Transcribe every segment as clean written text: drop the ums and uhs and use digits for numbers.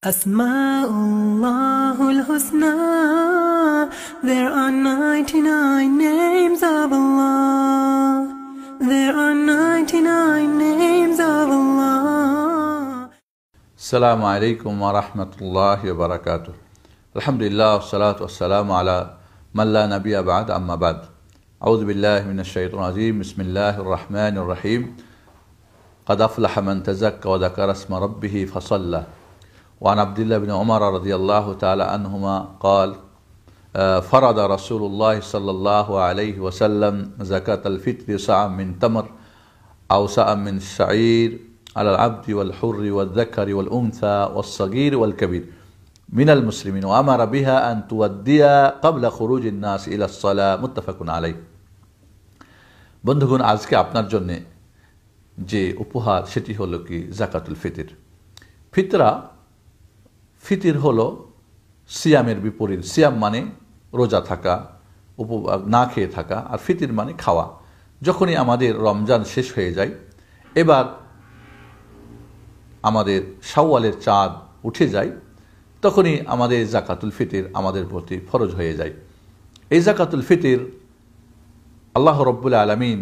Asma'ullahul Husna. There are 99 names of Allah. There are 99 names of Allah. Assalamu alaikum wa rahmatullahi wa barakatuh. Alhamdulillah, wassalatu wassalamu ala man la nabiyya ba'd, amma ba'd. A'udhu billahi minash shaitanir rajim. Bismillahir rahmanir rahim. Qad aflaha man tazakka wa dhakara isma rabbih fasalla. وعن عبد الله بن عمر رضي الله تعالى عنهما قال فرض رسول الله صلى الله عليه وسلم زكاة الفطر صاعا من تمر أو صاعا من شعير على العبد والحر والذكر والأنثى والصغير والكبير من المسلمين وأمر بها أن تودي قبل خروج الناس إلى الصلاة متفق عليه. বন্ধুগণ, আজকে আপনার জন্য যে উপহার সেটি হলো কি যাকাতুল ফিতর। ফিতর হলো সিয়ামের বিপরীত। সিয়াম মানে রোজা থাকা, না খেয়ে থাকা, আর ফিতর মানে খাওয়া। যখনই আমাদের রমজান শেষ হয়ে যায়, এবার আমাদের শাওয়ালের চাঁদ উঠে যায়, তখনই আমাদের যাকাতুল ফিতর আমাদের প্রতি ফরজ হয়ে যায়। এই যাকাতুল ফিতর আল্লাহ রব্বুল আলামিন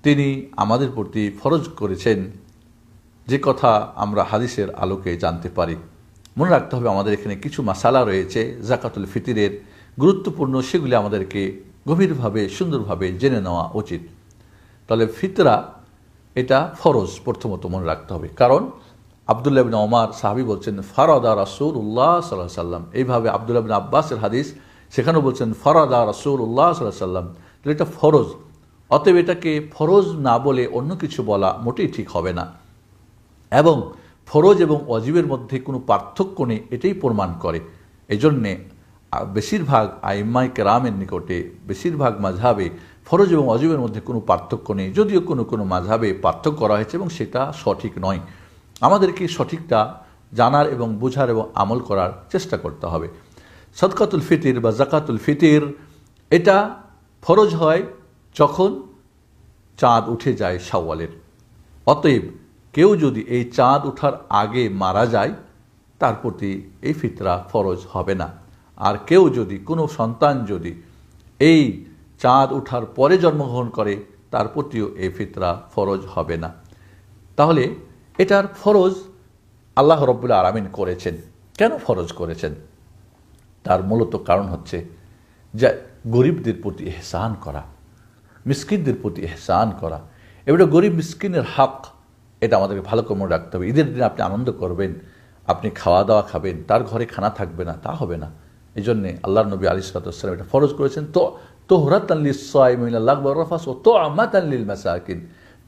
তিনি আমাদের প্রতি ফরজ করেছেন, যে কথা আমরা হাদিসের আলোকে জানতে পারি। মনে রাখতে হবে, আমাদের এখানে কিছু মাসালা রয়েছে যাকাতুল ফিতরের গুরুত্বপূর্ণ, সেগুলি আমাদেরকে গভীরভাবে সুন্দরভাবে জেনে নেওয়া উচিত। তাহলে ফিতরা এটা ফরজ প্রথমত মনে রাখতে হবে, কারণ আব্দুল্লাহ ইবনে ওমর সাহাবী বলছেন ফারাদা রাসূলুল্লাহ সাল্লাল্লাহু আলাইহি ওয়াসাল্লাম। এইভাবে আব্দুল্লাহ ইবনে আব্বাসের হাদিস, সেখানেও বলছেন ফারাদা রাসূলুল্লাহ সাল্লাল্লাহু আলাইহি ওয়াসাল্লাম। তাহলে এটা ফরজ। অতএব এটাকে ফরজ না বলে অন্য কিছু বলা মোটেই ঠিক হবে না, এবং ফরজ এবং ওয়াজিবের মধ্যে কোনো পার্থক্য নেই এটাই প্রমাণ করে। এই জন্যে বেশিরভাগ আইম্মায়ে কেরামের নিকটে, বেশিরভাগ মাযহাবে ফরজ এবং ওয়াজিবের মধ্যে কোনো পার্থক্য নেই, যদিও কোনো কোনো মাযহাবে পার্থক্য করা হয়েছে এবং সেটা সঠিক নয়। আমাদেরকে সঠিকটা জানার এবং বোঝার এবং আমল করার চেষ্টা করতে হবে। সাদকাতুল ফিতর বা যাকাতুল ফিতর এটা ফরজ হয় যখন চাঁদ উঠে যায় শাওয়ালের। অতএব কেউ যদি এই চাঁদ ওঠার আগে মারা যায়, তার প্রতি এই ফিতরা ফরজ হবে না। আর কেউ যদি, কোনো সন্তান যদি এই চাঁদ ওঠার পরে জন্মগ্রহণ করে, তার প্রতিও এই ফিতরা ফরজ হবে না। তাহলে এটার ফরজ আল্লাহ রব্বুল আলামিন করেছেন। কেন ফরজ করেছেন? তার মূলত কারণ হচ্ছে যে গরিবদের প্রতি ইহসান করা, মিসকিনদের প্রতি ইহসান করা। এবারে গরিব মিসকিনের হক, এটা আমাদেরকে ভালো করে মনে রাখতে হবে। ঈদের দিনে আপনি আনন্দ করবেন, আপনি খাওয়া দাওয়া খাবেন, তার ঘরে খানা থাকবে না, তা হবে না। এই জন্যে আল্লাহর নবী আলাইহিস সালাতু ওয়াস সালাম এটা ফরজ করেছেন। তো তুহরাতান লিস-সাইমিন মিনাল লাগবি ওয়ার রাফাস ওয়া তু'মাতান লিল মাসাকিন,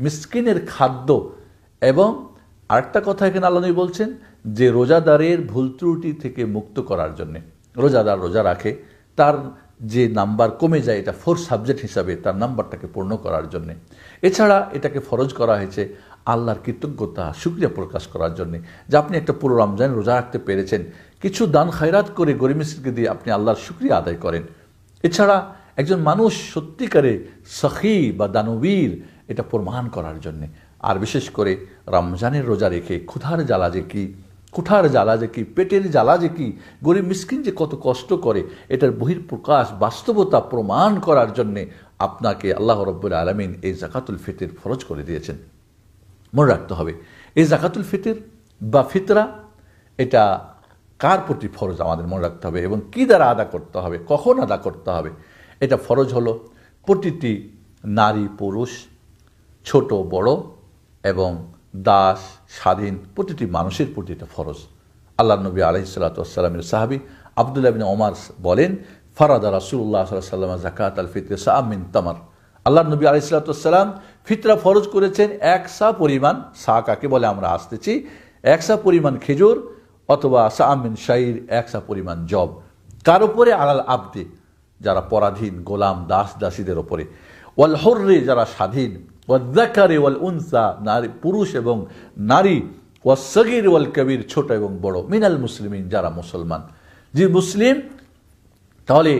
মিসকিনের খাদ্য। এবং আরেকটা কথা এখানে আল্লাহ নবী বলছেন যে রোজাদারের ভুল ত্রুটি থেকে মুক্ত করার জন্যে। রোজাদার রোজা রাখে, তার যে নাম্বার কমে যায়, এটা 4 সাবজেক্ট হিসাবে তার নাম্বারটাকে পূর্ণ করার জন্যে। এছাড়া এটাকে ফরজ করা হয়েছে আল্লাহর কৃতজ্ঞতা, শুকরিয়া প্রকাশ করার জন্যে, যে আপনি একটা পুরো রমজান রোজা রাখতে পেরেছেন, কিছু দান খায়রাত করে গরিব মিসকিনকে দিয়ে আপনি আল্লাহর শুকরিয়া আদায় করেন। এছাড়া একজন মানুষ সত্যিকারে সখী বা দানবীর, এটা প্রমাণ করার জন্যে। আর বিশেষ করে রমজানের রোজা রেখে ক্ষুধার জ্বালা যে কি, কুঠার জ্বালা যে কি, পেটের জ্বালা যে কি, গরিব মিসকিন যে কত কষ্ট করে, এটার বহিঃপ্রকাশ, বাস্তবতা প্রমাণ করার জন্যে আপনাকে আল্লাহ রব্বুল আলামিন এই যাকাতুল ফিতর ফরজ করে দিয়েছেন। মনে রাখতে হবে, এই যাকাতুল ফিতর বা ফিতরা এটা কার প্রতি ফরজ আমাদের মনে রাখতে হবে, এবং কি দ্বারা আদা করতে হবে, কখন আদা করতে হবে। এটা ফরজ হলো প্রতিটি নারী পুরুষ, ছোট বড় এবং দাস স্বাধীন, প্রতিটি মানুষের প্রতি এটা ফরজ। আল্লাহর নবী আলাইহিস সালাতু ওয়াস সালামের সাহাবী আব্দুল্লাহ ইবনে ওমর বলেন ফারাদা রাসূলুল্লাহ সাল্লাল্লাহু আলাইহি ওয়াসাল্লাম যাকাতাল ফিতর সাআম মিন তামার। আল্লাহর নবী আলাইহিস সালাতু ওয়াস সালাম ফিতরা ফরজ করেছেন 1 সা পরিমাণ, সা কাকে বলে আমরা আসতেছি, 1 সা পরিমাণ খেজুর, অথবা সাআম মিন শাইর 1 সা পরিমাণ জব। কার উপরে? আলাল আবদি, যারা পরাধীন গোলাম দাস দাসীদের উপরে, ওয়াল হুররি, যারা স্বাধীন, ওয়াল যাকারি ওয়াল উনসা, নারী পুরুষ এবং নারী, ওয়াস সগীর ওয়াল কবির, ছোট এবং বড়, মিনাল মুসলিমিন, যারা মুসলমান। যে মুসলিম, তাহলে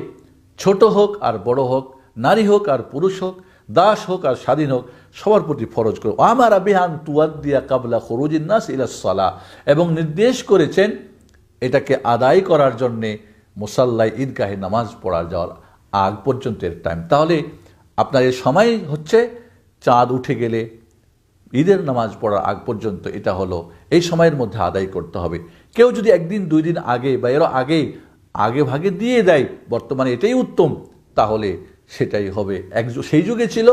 ছোট হোক আর বড় হোক, নারী হোক আর পুরুষ হোক, দাস হোক আর স্বাধীন হোক, সবার প্রতি ফরজ করে আমারা বিহান তুয়াদ্দিয়া কাবলা খুরুজিন নাস ইলাস সালাহ, এবং নির্দেশ করেছেন এটাকে আদায় করার জন্যে মুসাল্লায় ঈদগাহে নামাজ পড়া যাওয়ার আগ পর্যন্ত এর টাইম। তাহলে আপনার এই সময় হচ্ছে চাঁদ উঠে গেলে ঈদের নামাজ পড়ার আগ পর্যন্ত, এটা হলো এই সময়ের মধ্যে আদায় করতে হবে। কেউ যদি একদিন 2 দিন আগে বা এরও আগে ভাগে দিয়ে দেয়, বর্তমানে এটাই উত্তম, তাহলে সেটাই হবে। সেই যুগে ছিল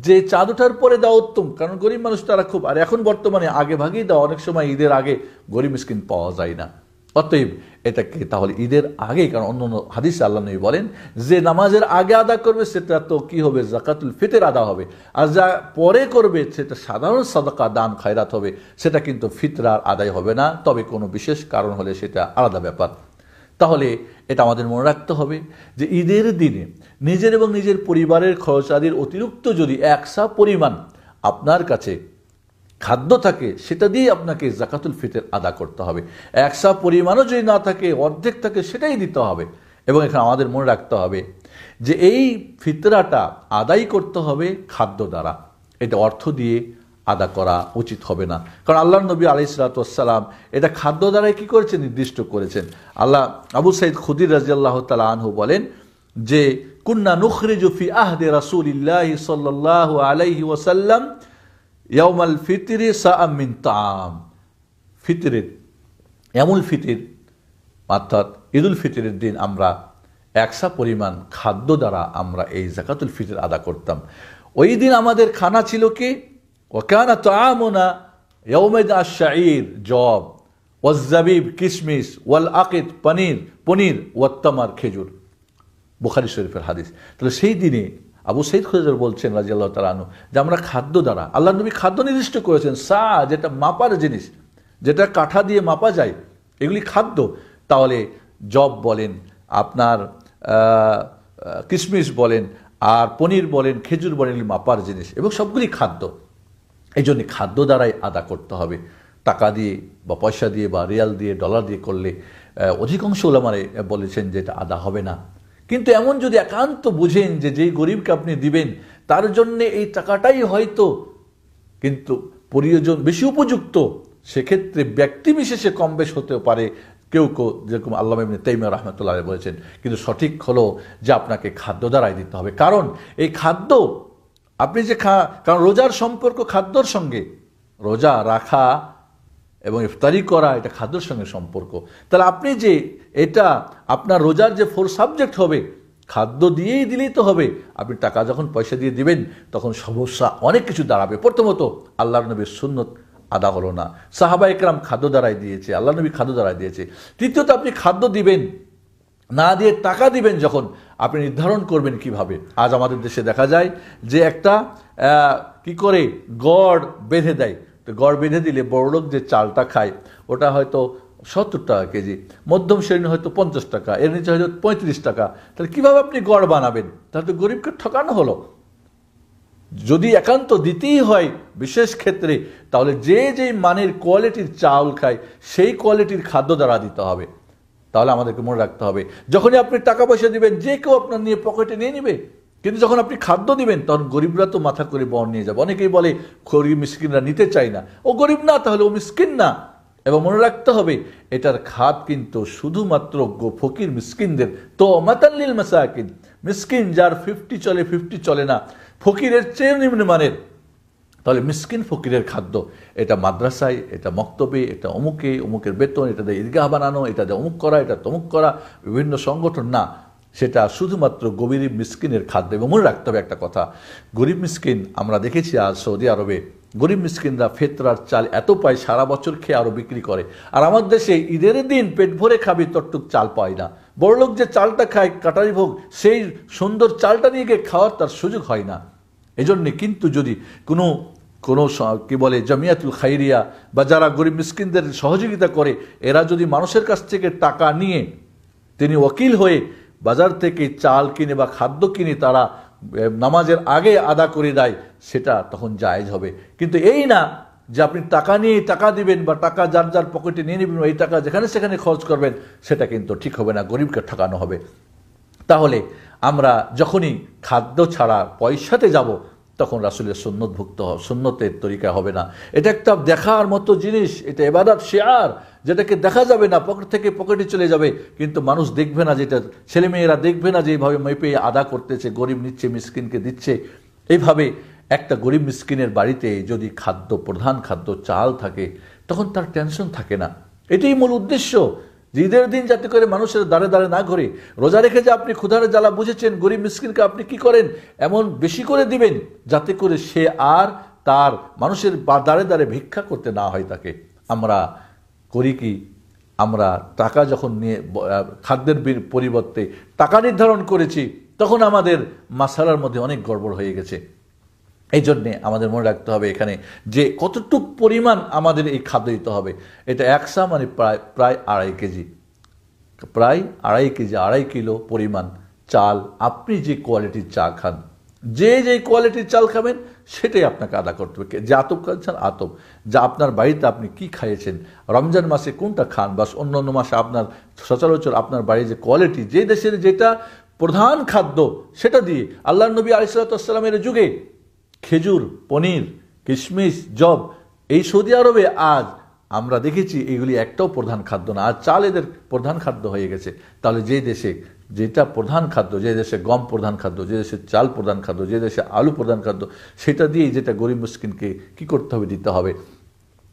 যে চাঁদ ওঠার পরে দেওয়া উত্তম, কারণ গরিব মানুষ তারা খুব, আর এখন বর্তমানে আগে ভাগেই দেওয়া, অনেক সময় ঈদের আগে গরিব মিসকিন পাওয়া যায় না। অতএব এটাকে তাহলে ঈদের আগেই, কারণ অন্য হাদিসে আল্লাহ নবী বলেন যে নামাজের আগে আদা করবে সেটা তো কি হবে, যাকাতুল ফিতর আদা হবে, আর যা পরে করবে সেটা সাধারণ সাদাকা দান খায়রাত হবে, সেটা কিন্তু ফিতরার আদায় হবে না, তবে কোনো বিশেষ কারণ হলে সেটা আলাদা ব্যাপার। তাহলে এটা আমাদের মনে রাখতে হবে যে ঈদের দিনে নিজের এবং নিজের পরিবারের খরচাদির অতিরিক্ত যদি একসা পরিমাণ আপনার কাছে খাদ্য থাকে, সেটা দিয়ে আপনাকে যাকাতুল ফিতর আদা করতে হবে। একসা পরিমাণও যদি না থাকে, অর্ধেক থাকে, সেটাই দিতে হবে। এবং এখানে আমাদের মনে রাখতে হবে যে এই ফিতরাটা আদায় করতে হবে খাদ্য দ্বারা, এটা অর্থ দিয়ে আদা করা উচিত হবে না। কারণ আল্লাহ নবী আলাইহিস সালাতু ওয়াস সালাম এটা খাদ্য দ্বারাই কি করেছেন, নির্দিষ্ট করেছেন। আবু সাঈদ খুদরি রাদিয়াল্লাহু তাআলা আনহু বলেন যে কুন্না নুখরিজু ফি আহদি রাসূলিল্লাহি সাল্লাল্লাহু আলাইহি ওয়াসাল্লাম ইয়াউমাল ফিতরি সাআম মিন তাআম। ফিতরের ইয়ামুল ফিতর অর্থাৎ ঈদুল ফিতরের দিন আমরা একসা পরিমাণ খাদ্য দ্বারা আমরা এই যাকাতুল ফিতর আদা করতাম। ওই দিন আমাদের খানা ছিল কি, ওয়াকানা তাআমুনা ইয়াউমাইদ আশ-শাঈর জব, ওয়াজ-জাবিব কিশমিশ, ওয়াল আকিদ পনির, ওয়াত-তামার খেজুর। বুখারী শরীফের হাদিস। তাহলে সেই দিনে আবু সাঈদ খুদরি বলছেন রাদিয়াল্লাহু তাআলা আনহু যে আমরা খাদ্য দ্বারা, আল্লাহ নবী খাদ্য নির্দিষ্ট করেছেন, সা যেটা মাপার জিনিস, যেটা কাঠা দিয়ে মাপা যায়, এগুলি খাদ্য। তাহলে জব বলেন, আপনার কিশমিশ বলেন, আর পনির বলেন, খেজুর বলেন, এগুলি মাপার জিনিস এবং সবগুলি খাদ্য। এই জন্য খাদ্য দ্বারাই আদা করতে হবে। টাকা দিয়ে বা পয়সা দিয়ে বা রিয়াল দিয়ে ডলার দিয়ে করলে অধিকাংশ উলামারা বলেছেন যে এটা আদা হবে না। কিন্তু এমন যদি একান্ত বুঝেন যে যেই গরিবকে আপনি দিবেন তার জন্য এই টাকাটাই হয়তো কিন্তু প্রয়োজন বেশি উপযুক্ত, সেক্ষেত্রে ব্যক্তি বিশেষে কম বেশ হতেও পারে। কেউ যেরকম আল্লামা ইবনে তাইমিয়া রাহমাতুল্লাহ আলাইহি বলেছেন, কিন্তু সঠিক হলো যে আপনাকে খাদ্য দ্বারাই দিতে হবে। কারণ এই খাদ্য আপনি যে কারণ রোজার সম্পর্ক খাদ্যর সঙ্গে, রোজা রাখা এবং ইফতারি করা এটা খাদ্যর সঙ্গে সম্পর্ক। তাহলে আপনি যে এটা আপনার রোজার যে 4 সাবজেক্ট হবে, খাদ্য দিয়েই দিলেই তো হবে। আপনি টাকা যখন পয়সা দিয়ে দিবেন তখন সমস্যা অনেক কিছু দাঁড়াবে। প্রথমত আল্লাহর নবীর সুন্নত আদা হলো না, সাহাবা একরাম খাদ্য দ্বারাই দিয়েছে, আল্লাহ নবী খাদ্য দ্বারাই দিয়েছে। তৃতীয়ত আপনি খাদ্য দিবেন না দিয়ে টাকা দিবেন যখন, আপনি নির্ধারণ করবেন কিভাবে। আজ আমাদের দেশে দেখা যায় যে একটা কি করে গড় বেঁধে দেয়, তো গড় বেঁধে দিলে বড়লোক যে চালটা খায় ওটা হয়তো 70 টাকা কেজি, মধ্যম শ্রেণী হয়তো 50 টাকা, এর নিচে হয়তো 35 টাকা। তাহলে কিভাবে আপনি গড় বানাবেন? তাহলে তো গরিবকে ঠকানো হলো। যদি একান্ত দিতেই হয় বিশেষ ক্ষেত্রে, তাহলে যেই মানের কোয়ালিটির চাল খায় সেই কোয়ালিটির খাদ্য দ্বারা দিতে হবে। তাহলে আমাদেরকে মনে রাখতে হবে যখনই আপনি টাকা পয়সা দিবেন যে কেউ আপনার নিয়ে পকেটে নিয়ে নেবে, কিন্তু যখন আপনি খাদ্য দিবেন তখন গরিবরা তো মাথা করে বহন নিয়ে যাবে। অনেকেই বলে গরিব মিসকিনরা নিতে চায় না, ও গরিব না তাহলে ও মিসকিন না। এবং মনে রাখতে হবে এটার খাত কিন্তু শুধুমাত্র ফকির মিসকিনদের, তো মাতাল্লিল মাসাকিন, মিসকিন যার 50 চলে 50 চলে না, ফকিরের চেয়ে নিম্নমানের, তাহলে মিসকিন ফকিরের খাদ্য। এটা মাদ্রাসায়, এটা মক্তবে, এটা অমুকের বেতন, এটা দিয়ে ঈদগাহ বানানো, এটা দিয়ে অমুক করা, এটা তমুক করা, বিভিন্ন সংগঠন না, সেটা শুধুমাত্র গরিব মিসকিনের খাদ্য। এবং মনে রাখতে হবে একটা কথা, গরিব মিসকিন আমরা দেখেছি আজ সৌদি আরবে গরিব মিসকিনরা ফেতরার চাল এত পায় সারা বছর খেয়ে আরও বিক্রি করে। আর আমাদের দেশে ঈদের দিন পেট ভরে খাবি ততটুক চাল পায় না। বড়লোক যে চালটা খায় কাটারি ভোগ, সেই সুন্দর চালটা নিয়ে গিয়ে খাওয়ার তার সুযোগ হয় না। এজন্যে কিন্তু যদি কোনো কি বলে জামিয়াতুল খাইরিয়া বা যারা গরিব মিসকিনদের সহযোগিতা করে, এরা যদি মানুষের কাছ থেকে টাকা নিয়ে তিনি ওকিল হয়ে বাজার থেকে চাল কিনে বা খাদ্য কিনে তারা নামাজের আগে আদা করে দেয়, সেটা তখন জায়েজ হবে। কিন্তু এই না যে আপনি টাকা নিয়ে টাকা দিবেন বা টাকা যার যার পকেটে নিয়ে নেবেন, এই টাকা যেখানে সেখানে খরচ করবেন, সেটা কিন্তু ঠিক হবে না, গরিবকে ঠকানো হবে। তাহলে আমরা যখনই খাদ্য ছাড়া পয়সাতে যাব, তখন রাসূলের সুন্নতভুক্ত সুন্নতের তরিকা হবে না। এটা একটা দেখার মতো জিনিস, এটা ইবাদত শিআর, যেটাকে দেখা যাবে না, পকেট থেকে পকেটে চলে যাবে, কিন্তু মানুষ দেখবে না, যেটা ছেলেমেয়েরা দেখবে না যে এইভাবে মেপে আদা করতেছে, গরিব নিচ্ছে, মিসকিনকে দিচ্ছে। এইভাবে একটা গরিব মিসকিনের বাড়িতে যদি খাদ্য, প্রধান খাদ্য চাল থাকে, তখন তার টেনশন থাকে না। এটাই মূল উদ্দেশ্য, ঈদের দিন যাতে করে মানুষের দাঁড়ে দাঁড়ে না ঘরে। রোজা রেখে যে আপনি ক্ষুধার জ্বালা বুঝেছেন, গরিব মিসকিনকে আপনি কি করেন, এমন বেশি করে দিবেন যাতে করে সে আর তার মানুষের দাঁড়ে দাঁড়ে ভিক্ষা করতে না হয় তাকে। আমরা করি কি, আমরা টাকা যখন নিয়ে খাদ্যের পরিবর্তে টাকা নির্ধারণ করেছি, তখন আমাদের মাসালার মধ্যে অনেক গড়বড় হয়ে গেছে। এই জন্যে আমাদের মনে রাখতে হবে এখানে যে কতটুক পরিমাণ আমাদের এই খাদ্য দিতে হবে। এটা একসা মানে প্রায় 2.5 কেজি, প্রায় 2.5 কেজি, 2.5 কিলো পরিমাণ চাল। আপনি যে কোয়ালিটির চা খান, যে কোয়ালিটির চাল খাবেন, সেটাই আপনাকে আদা করতে হবে। যে আতপ খাচ্ছেন আতপ, যা আপনার বাড়িতে আপনি কি খাইয়েছেন, রমজান মাসে কোনটা খান, বাস অন্য অন্য মাসে আপনার সচরাচর আপনার বাড়ির যে কোয়ালিটি, যে দেশের যেটা প্রধান খাদ্য, সেটা দিয়ে। আল্লাহর নবী আলাইহিস সালামের যুগে খেজুর, পনির, কিশমিশ, জব, এই সৌদি আরবে আজ আমরা দেখেছি এগুলি একটাও প্রধান খাদ্য না, আজ চাল এদের প্রধান খাদ্য হয়ে গেছে। তাহলে যে দেশে যেটা প্রধান খাদ্য, যে দেশে গম প্রধান খাদ্য, যে দেশে চাল প্রধান খাদ্য, যে দেশে আলু প্রধান খাদ্য, সেটা দিয়েই যেটা গরিব মিসকিনকে কি করতে হবে, দিতে হবে,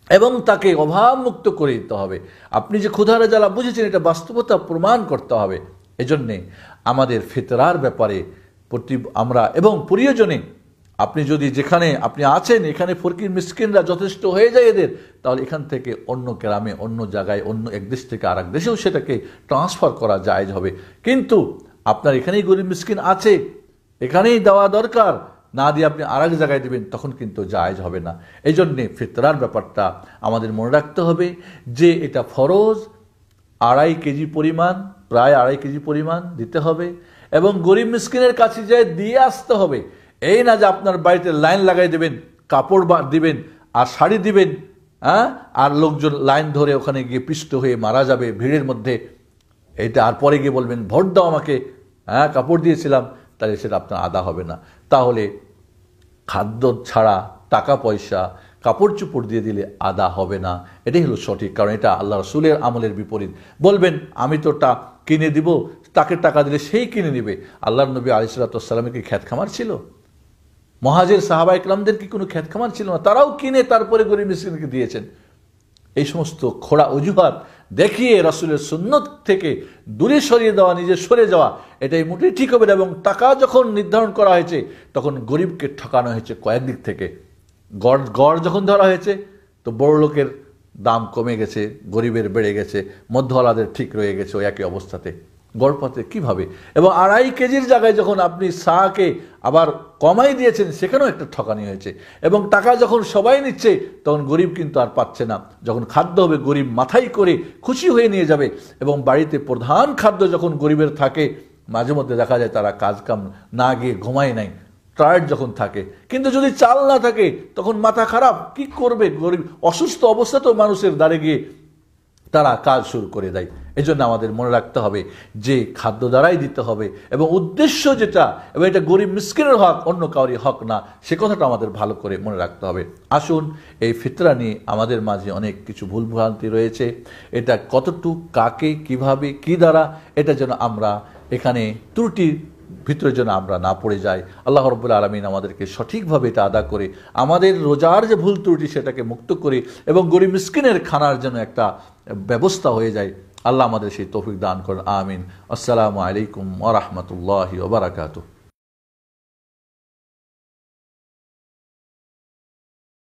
এবং তাকে অভাবমুক্ত করে দিতে হবে। আপনি যে ক্ষুধার জ্বালা বুঝেছেন, এটা বাস্তবতা প্রমাণ করতে হবে। এজন্যে আমাদের ফিতরার ব্যাপারে আমরা এবং প্রিয়জনে, আপনি যদি যেখানে আপনি আছেন এখানে ফকির মিসকিনরা যথেষ্ট হয়ে যায় এদের, তাহলে এখান থেকে অন্য গ্রামে, অন্য জায়গায়, অন্য এক দেশ থেকে আরেক দেশেও সেটাকে ট্রান্সফার করা জায়েজ হবে। কিন্তু আপনার এখানেই গরিব মিসকিন আছে, এখানেই দেওয়া দরকার, না দিয়ে আপনি আরেক জায়গায় দেবেন, তখন কিন্তু জায়েজ হবে না। এই জন্যে ফিতরার ব্যাপারটা আমাদের মনে রাখতে হবে যে এটা ফরজ, 2.5 কেজি পরিমাণ, প্রায় 2.5 কেজি পরিমাণ দিতে হবে, এবং গরিব মিসকিনের কাছে যায় দিয়ে আসতে হবে। এই না যে আপনার বাড়িতে লাইন লাগাই দেবেন, কাপড় দিবেন আর শাড়ি দিবেন, হ্যাঁ, আর লোকজন লাইন ধরে ওখানে গিয়ে পিষ্ট হয়ে মারা যাবে ভিড়ের মধ্যে। এটা আর পরে গিয়ে বলবেন ভোট দাও আমাকে, হ্যাঁ কাপড় দিয়েছিলাম, তাহলে সেটা আপনার আদা হবে না। তাহলে খাদ্য ছাড়া টাকা পয়সা, কাপড় চোপড় দিয়ে দিলে আদা হবে না। এটাই হলো সঠিক, কারণ এটা আল্লাহ রাসূলের আমলের বিপরীত। বলবেন আমি তো কিনে দিব, তাকে টাকা দিলে সেই কিনে নিবে। আল্লাহর নবী আলাইহিস সালামের কি খেত খামার ছিল? মুহাজির সাহাবা ইকরামদের কি কোনো খেত খামার ছিল না? তারাও কিনে তারপরে গরিব মিসকিনকে দিয়েছেন। এই সমস্ত খোড়া অজুহাত দেখিয়ে রাসূলের সুন্নত থেকে দূরে সরিয়ে দেওয়া, নিজে সরে যাওয়া, এটাই মোটেই ঠিক হবে না। এবং টাকা যখন নির্ধারণ করা হয়েছে, তখন গরিবকে ঠকানো হয়েছে কয়েক দিক থেকে। গড় যখন ধরা হয়েছে, তো বড় লোকের দাম কমে গেছে, গরিবের বেড়ে গেছে, মধ্যওয়ালাদের ঠিক রয়ে গেছে ওই একই অবস্থাতে। গড়পাতে কিভাবে? এবং 2.5 কেজির জায়গায় যখন আপনি সাকে আবার কমাই দিয়েছেন, সেখানেও একটা ঠকানি হয়েছে। এবং টাকা যখন সবাই নিচ্ছে, তখন গরিব কিন্তু আর পাচ্ছে না। যখন খাদ্য হবে, গরিব মাথায় করে খুশি হয়ে নিয়ে যাবে। এবং বাড়িতে প্রধান খাদ্য যখন গরিবের থাকে, মাঝে মধ্যে দেখা যায় তারা কাজ কাম না গিয়ে ঘুমায় নাই, টায়ার্ড যখন থাকে। কিন্তু যদি চাল না থাকে, তখন মাথা খারাপ, কি করবে? গরিব অসুস্থ অবস্থাতেও মানুষের দ্বারে গিয়ে তারা কাজ শুরু করে দেয়। এই জন্য আমাদের মনে রাখতে হবে যে খাদ্য দ্বারাই দিতে হবে, এবং উদ্দেশ্য যেটা, এবং এটা গরিব মিসকিনের হক, অন্য কাউরি হক না, সে কথাটা আমাদের ভালো করে মনে রাখতে হবে। আসুন, এই ফিতরা নিয়ে আমাদের মাঝে অনেক কিছু ভুলভ্রান্তি রয়েছে। এটা কতটুক, কাকে, কিভাবে, কি দ্বারা, এটা যেন আমরা এখানে ত্রুটির ভিতরে যেন আমরা না পড়ে যাই। আল্লাহ রাব্বুল আলামিন আমাদেরকে সঠিকভাবে এটা আদা করে আমাদের রোজার যে ভুল ত্রুটি সেটাকে মুক্ত করে, এবং গরিব মিসকিনের খানার জন্য একটা ব্যবস্থা হয়ে যায়। আল্লাহ আমাদের সেই তৌফিক দান করেন, আমিন। আসসালামু আলাইকুম ওয়া রাহমাতুল্লাহি ওয়া বারাকাতুহু।